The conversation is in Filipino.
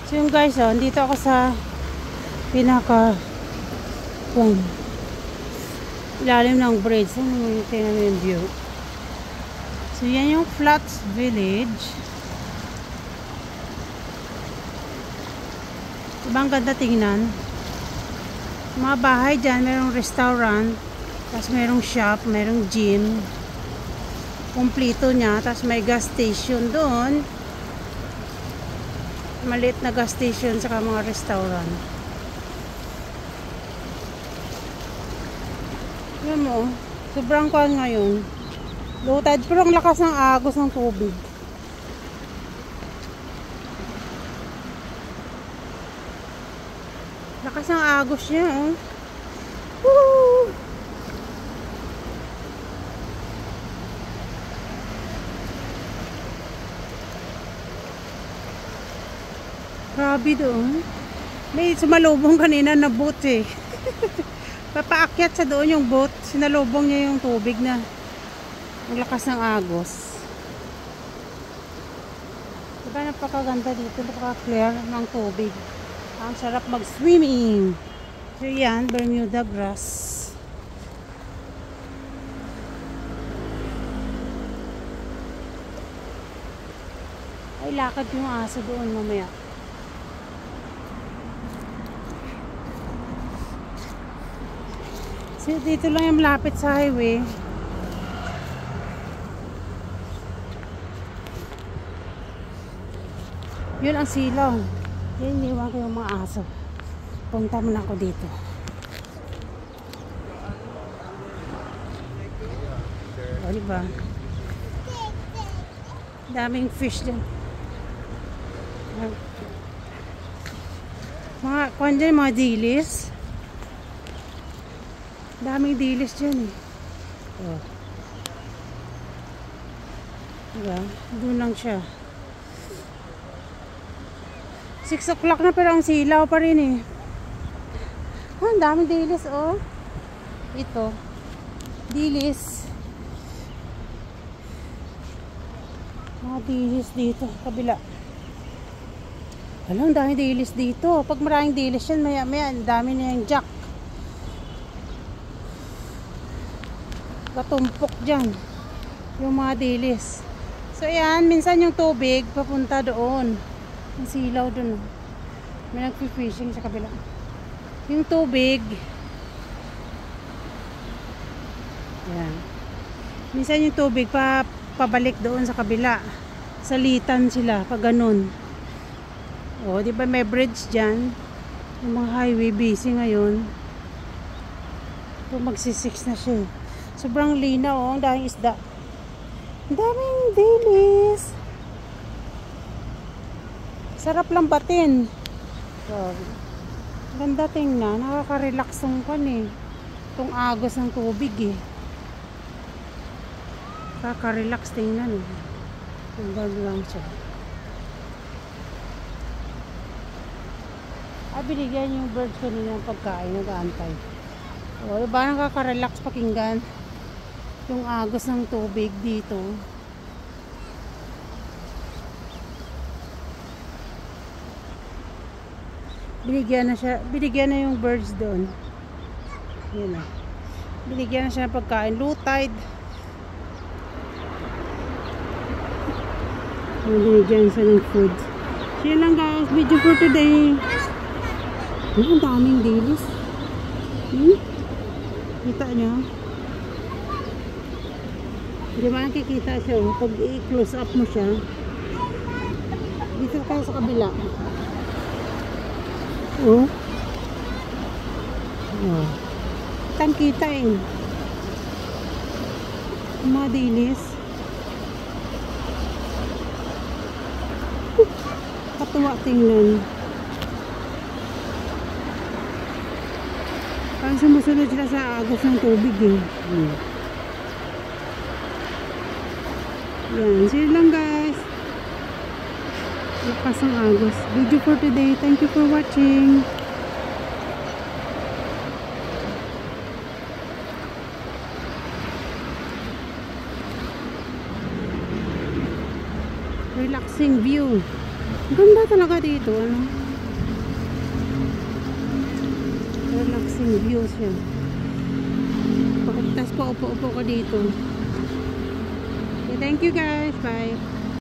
So yung guys, dito ako sa pinaka ilalim ng bridge. So, tingnan mo yung view. So yan yung Flats Village. Ibang ganda tingnan. Mga bahay dyan, merong restaurant, tapos merong shop, merong gym. Kumplito niya, tapos may gas station doon. Maliit na gas station saka mga restaurant. Yan mo, sobrang kuhan ngayon. Low tide, pero ang lakas ng agos ng tubig. Lakas ng agos niya, oh. Woo! Grabe doon. May sumalubong kanina na boat eh. Papaakyat sa doon yung boat. Sinalubong niya yung tubig na ang lakas ng agos. Diba napakaganda dito. Napaka-clear ng tubig. Ang sarap mag-swimming. So yan, Bermuda grass. Ay, lakad yung aso doon mamaya. Dito lang yung malapit sa highway. Yun ang silaw. Yan, iniwan ko yung mga aso. Punta muna ako dito. O, diba? Daming fish dyan. Kuhan dyan, mga dilis. Daming dilis dyan eh. Oh. Diba? Doon lang siya. 6 o'clock na pero ang silaw pa rin eh. Ang daming dilis oh. Ito. Dilis. Mga dilis dito. Kabila. Alam, daming dilis dito. Pag maraming dilis yan, maya ang dami na yung jack. Katumpok dyan yung mga dilis. So yan, minsan yung tubig papunta doon, yung silaw doon. May nagfi-fishing sa kabila. Yung tubig yan, minsan yung tubig pabalik doon sa kabila, salitan sila pag ganun. O di ba may bridge dyan, yung mga highway busy ngayon. So magsi-6 na siya. Sobrang linaw, oh. Ang daming isda. Ang daming dilis. Sarap lang batin. So, ganda tingnan. Nakaka-relax ng kan eh. Itong agos ng tubig eh. Nakaka-relax tingnan eh. Ang ganda lang siya. Binigyan yung birds ko nila ng pagkain. Nag-aantay. O, diba nakaka-relax pakinggan yung agos ng tubig dito. Binigyan na yung birds doon. Yun na. Binigyan na siya ng pagkain. Low tide. Binigyan siya ng food. So yun lang guys, video for today. Ang daming dilis. Kita nyo? Di ba nakikita siya? Pag i-close up mo siya, dito tayo sa kabila. Oh. Oh. Kita eh. Mga dilis. Katuwa tingnan. Parang sumusunod sila sa agos ng tubig eh. Yan, see you lang guys. Lakas ng agos. Video for today. Thank you for watching. Relaxing view. Ganda talaga dito, ano? Relaxing views siya. Tapos paupo-upo ko dito. Okay, thank you guys. Bye.